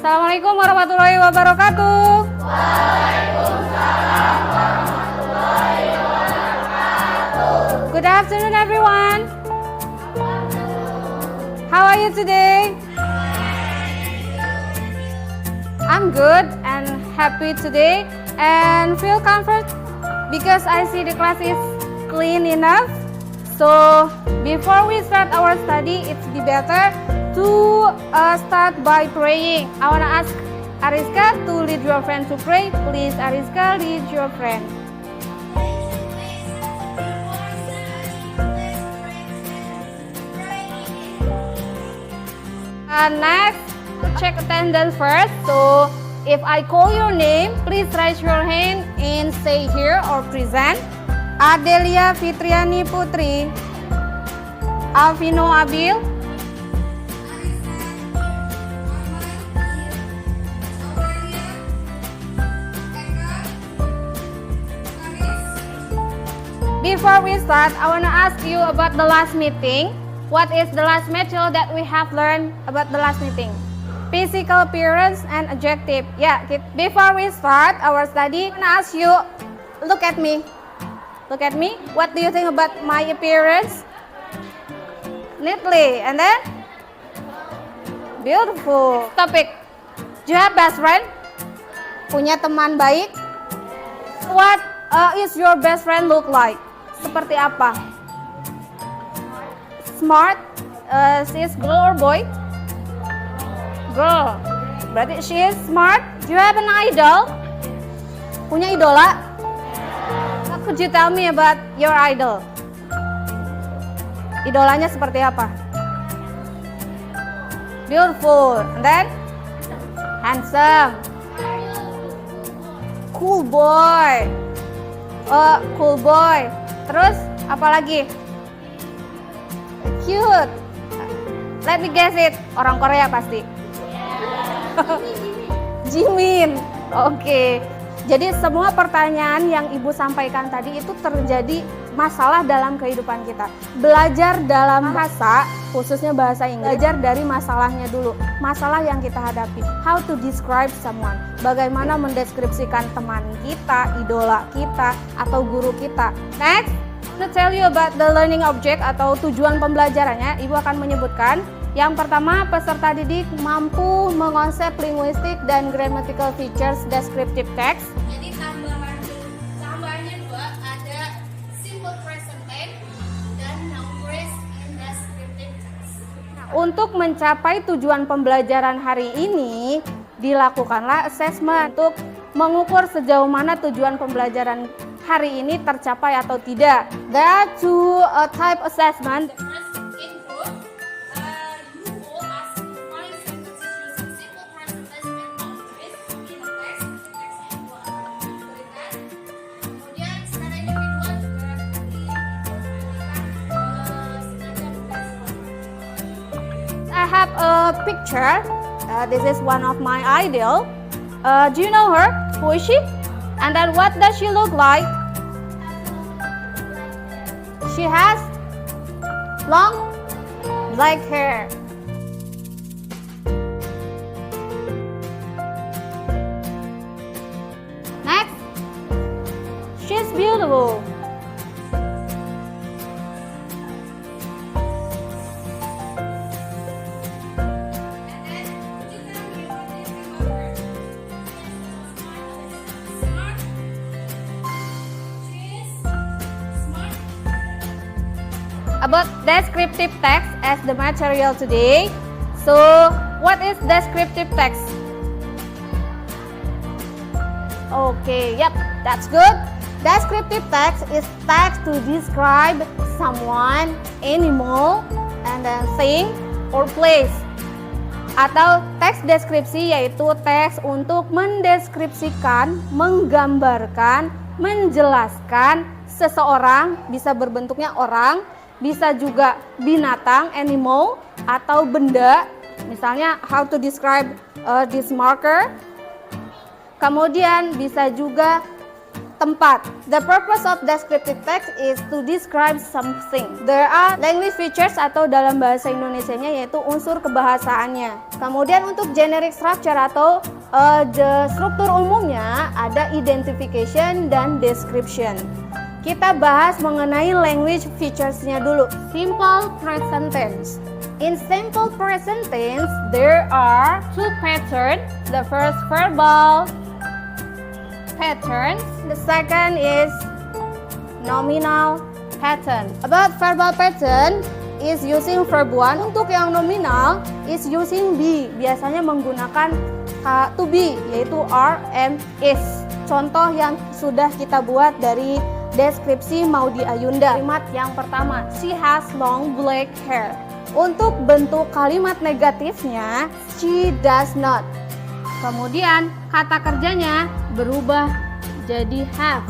Assalamualaikum warahmatullahi wabarakatuh. Waalaikumsalam warahmatullahi wabarakatuh. Good afternoon, everyone. How are you today? I'm good and happy today and feel comfort because I see the class is clean enough. So before we start our study, it's be better to start by praying. I want to ask Ariska to lead your friend to pray. Please, Ariska, lead your friend. Next, check attendance first. So if I call your name, please raise your hand and say here or present. Adelia Fitriani Putri, Alvino Abil, Before we start, I want to ask you about the last meeting. What is the last material that we have learned about the last meeting? Physical appearance and adjective. Yeah, before we start our study, I want to ask you, look at me. Look at me. What do you think about my appearance? Neatly. And then? Beautiful. Topic. Do you have best friend? Punya teman baik? What is your best friend look like? Seperti apa? Smart. She is girl or boy? Girl. Berarti she is smart. Do you have an idol? Punya idola? Could you tell me about your idol? Idolanya seperti apa? Beautiful. And then? Handsome. Cool boy. Cool boy. Terus apa lagi? Cute. Let me guess it. Orang Korea pasti. Jimin. Oke. Jadi semua pertanyaan yang Ibu sampaikan tadi itu terjadi masalah dalam kehidupan kita. Belajar dalam bahasa, khususnya bahasa Inggris, belajar dari masalahnya dulu. Masalah yang kita hadapi. How to describe someone. Bagaimana mendeskripsikan teman kita, idola kita, atau guru kita. Next, to tell you about the learning object atau tujuan pembelajarannya. Ibu akan menyebutkan. Yang pertama, peserta didik mampu mengonsep linguistik dan grammatical features descriptive text. Jadi tambahannya dua, ada simple present tense dan noun phrase in descriptive text. Untuk mencapai tujuan pembelajaran hari ini, dilakukanlah assessment untuk mengukur sejauh mana tujuan pembelajaran hari ini tercapai atau tidak. There are two type assessment. I have a picture. This is one of my idol. Do you know her? Who is she? And then what does she look like? She has long black hair. Next, she's beautiful. About descriptive text as the material today. So, what is descriptive text? Okay, yep, that's good. Descriptive text is text to describe someone, animal, and then thing or place. Atau teks deskripsi yaitu teks untuk mendeskripsikan, menggambarkan, menjelaskan seseorang, bisa berbentuknya orang, bisa juga binatang, animal, atau benda. Misalnya, how to describe this marker. Kemudian bisa juga tempat. The purpose of descriptive text is to describe something. There are language features atau dalam bahasa Indonesianya yaitu unsur kebahasaannya. Kemudian untuk generic structure atau struktur umumnya ada identification dan description. Kita bahas mengenai language features-nya dulu. Simple present tense. In simple present tense, there are two patterns. The first verbal pattern. The second is nominal pattern. About verbal pattern is using verb one. Untuk yang nominal is using be. Biasanya menggunakan to be yaitu are, am, is. Contoh yang sudah kita buat dari deskripsi Maudy Ayunda. Kalimat yang pertama, she has long black hair. Untuk bentuk kalimat negatifnya, she does not. Kemudian kata kerjanya berubah jadi have.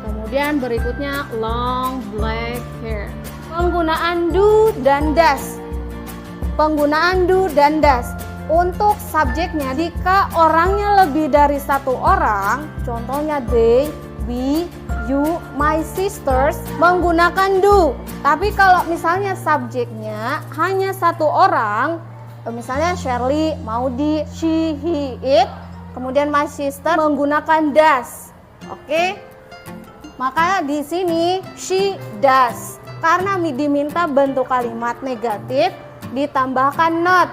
Kemudian berikutnya long black hair. Penggunaan do dan does. Penggunaan do dan does. Untuk subjeknya, jika orangnya lebih dari satu orang, contohnya they, we, you, my sisters, menggunakan do. Tapi kalau misalnya subjeknya hanya satu orang, misalnya Shirley, Maudy, she, he, it, kemudian my sister menggunakan does. Oke? Maka di sini she does. Karena diminta bentuk kalimat negatif ditambahkan not.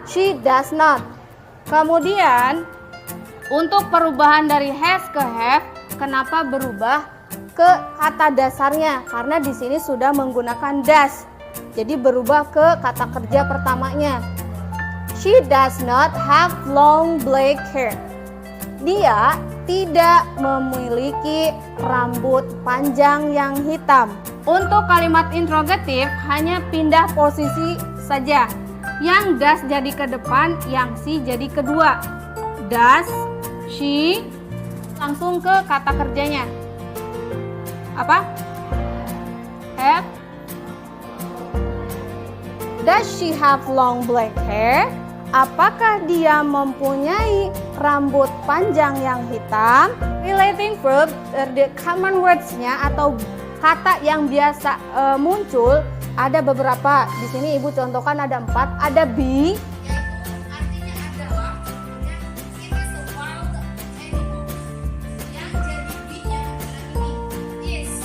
She does not. Kemudian untuk perubahan dari has ke have, kenapa berubah ke kata dasarnya? Karena di sini sudah menggunakan does. Jadi berubah ke kata kerja pertamanya. She does not have long black hair. Dia tidak memiliki rambut panjang yang hitam. Untuk kalimat interrogatif hanya pindah posisi saja. Yang does jadi ke depan, yang she jadi kedua. Does she, langsung ke kata kerjanya. Apa? Have. Does she have long black hair? Apakah dia mempunyai rambut panjang yang hitam? Relating verb, the common words-nya atau kata yang biasa muncul ada beberapa. Di sini Ibu contohkan ada 4. Ada be, Yaitu artinya adalah, kemudian it is a wild animal. Yang jadi be-nya adalah ini is.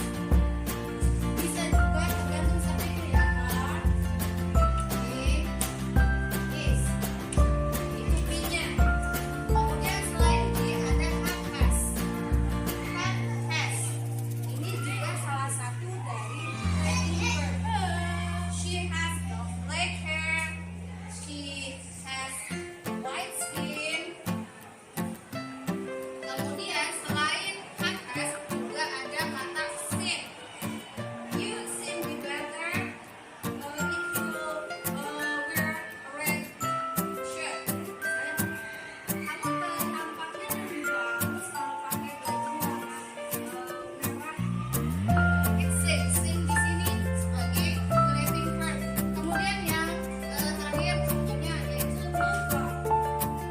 Bisa juga tergantung subjeknya ya, are, is. Itu be-nya. Kemudian selain be ada have has. Have has. Ini juga salah satu dari relating verb. She has long black hair. She has white skin. Kemudian selain have has juga ada kata seem. You seem be better if you wear a red shirt. Kamu tampaknya lebih bagus kalau pakai baju warna merah. Seem di sini sebagai relating verb. Kemudian yang terakhir contohnya yaitu lupa.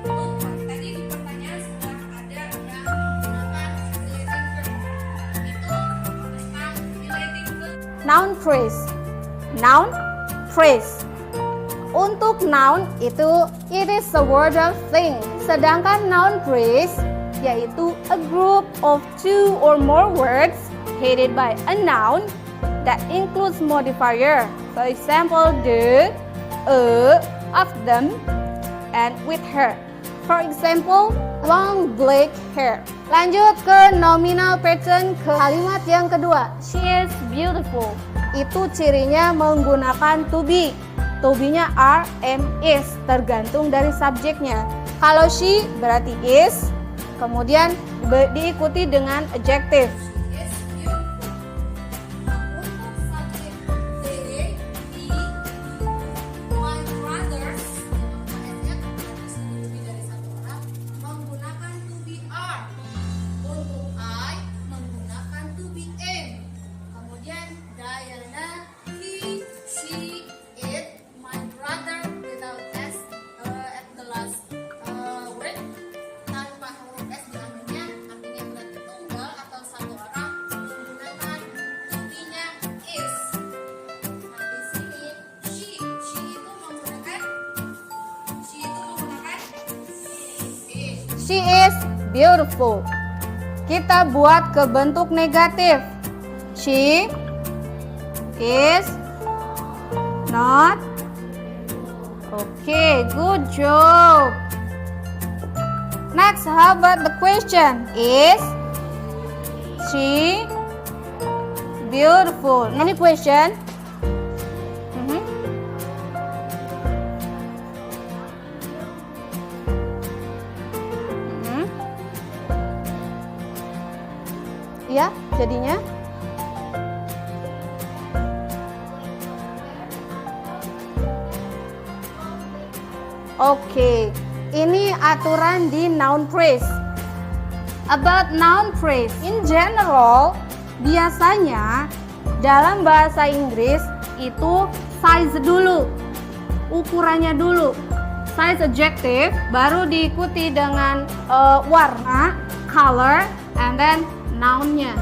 Lupa. Tadi di pertanyaan sudah ada yang menggunakan relating verb. Itu tentang relating verb. noun phrase. Noun phrase. Untuk noun itu it is a word of thing. Sedangkan noun phrase yaitu a group of 2 or more words headed by a noun that includes modifier. For example, the, of them, and with her. For example, long black hair. Lanjut ke nominal pattern, ke kalimat yang kedua. She is beautiful. Itu cirinya menggunakan to be. To be-nya are, am, is. Tergantung dari subjeknya. Kalau she berarti is. Kemudian diikuti dengan adjective. Is beautiful. Untuk subjek they, he, my brothers, makanya lebih dari satu orang menggunakan to be are. Untuk I menggunakan to be am. Kemudian Diana, he, she, it, my brother without s at the last word tanpa huruf s di akhirnya artinya berarti tunggal atau She is beautiful. Kita buat ke bentuk negatif. She is not. Okay, good job. Next, how about the question? Is she beautiful? Any question? Ya, jadinya oke, ini aturan di noun phrase. About noun phrase, in general, biasanya dalam bahasa Inggris itu size dulu, ukurannya dulu. Size adjective baru diikuti dengan warna, color, and then noun-nya.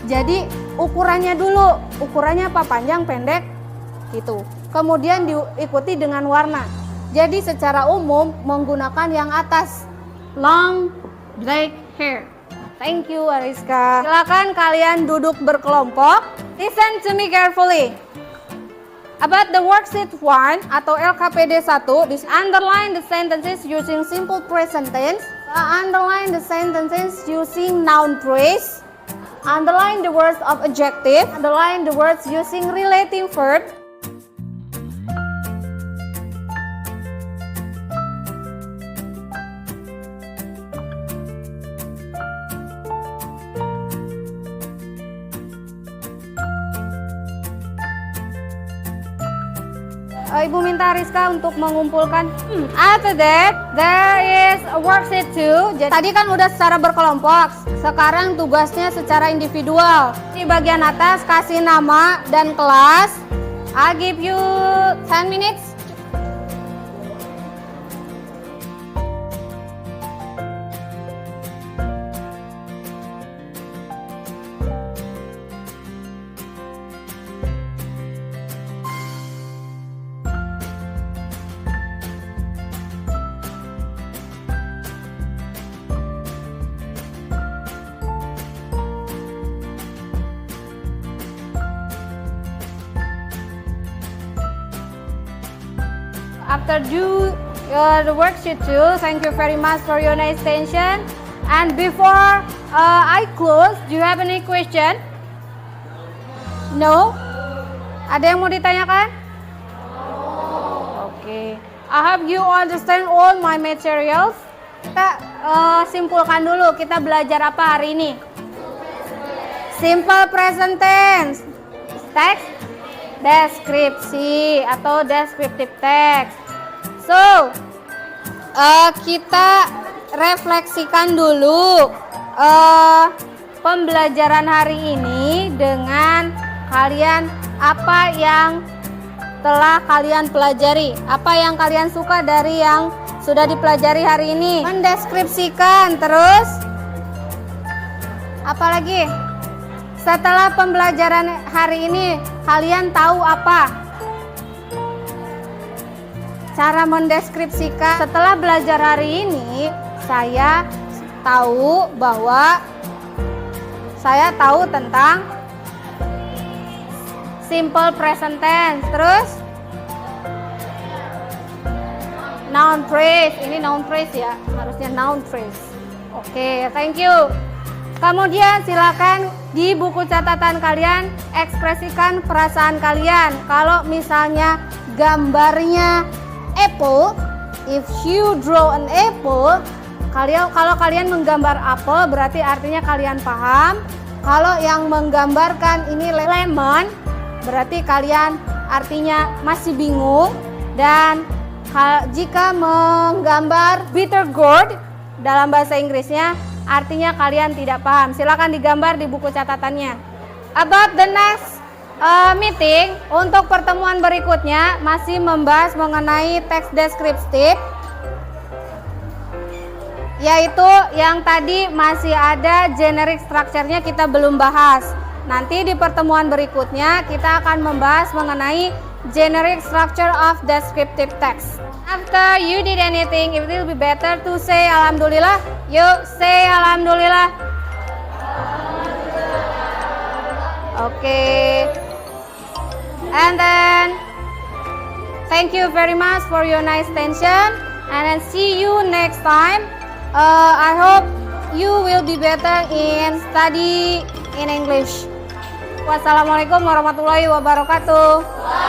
Jadi ukurannya dulu, ukurannya apa, panjang, pendek, gitu. Kemudian diikuti dengan warna. Jadi secara umum menggunakan yang atas, long black hair. Thank you Ariska. Silakan kalian duduk berkelompok. Listen to me carefully. About the worksheet 1 atau LKPD 1, this underline the sentences using simple present tense. Underline the sentences using noun phrase. Underline the words of adjective. Underline the words using relating verb. Ibu minta Rizka untuk mengumpulkan. After that, there is a worksheet 2. Jadi, tadi kan udah secara berkelompok. Sekarang tugasnya secara individual. Di bagian atas kasih nama dan kelas. I'll give you 10 minutes. After do the worksheet 2, thank you very much for your nice attention. And before I close, do you have any question? No? Ada yang mau ditanyakan? Oke. I hope you understand all my materials. Kita simpulkan dulu, kita belajar apa hari ini? Simple present tense. Text deskripsi atau descriptive text. So, kita refleksikan dulu pembelajaran hari ini dengan kalian, apa yang telah kalian pelajari, apa yang kalian suka dari yang sudah dipelajari hari ini. Mendeskripsikan, terus apa lagi? Setelah pembelajaran hari ini, kalian tahu apa? Cara mendeskripsikan. Setelah belajar hari ini, saya tahu bahwa saya tahu tentang simple present tense. Terus noun phrase. Ini noun phrase ya, harusnya noun phrase. Oke, thank you. Kemudian silakan di buku catatan kalian ekspresikan perasaan kalian. Kalau misalnya gambarnya apple, if you draw an apple, kalau kalian menggambar apel berarti artinya kalian paham. Kalau yang menggambarkan ini lemon, berarti kalian artinya masih bingung. Dan jika menggambar bitter gourd dalam bahasa Inggrisnya, artinya kalian tidak paham. Silakan digambar di buku catatannya. About the next meeting, untuk pertemuan berikutnya masih membahas mengenai teks deskriptif, yaitu yang tadi masih ada generic structure-nya kita belum bahas. Nanti di pertemuan berikutnya kita akan membahas mengenai generic structure of descriptive text. after you did anything, it will be better to say alhamdulillah. Yuk, say alhamdulillah. Okay. And then thank you very much for your nice attention, and then see you next time. I hope you will be better in study in English. Wassalamualaikum warahmatullahi wabarakatuh.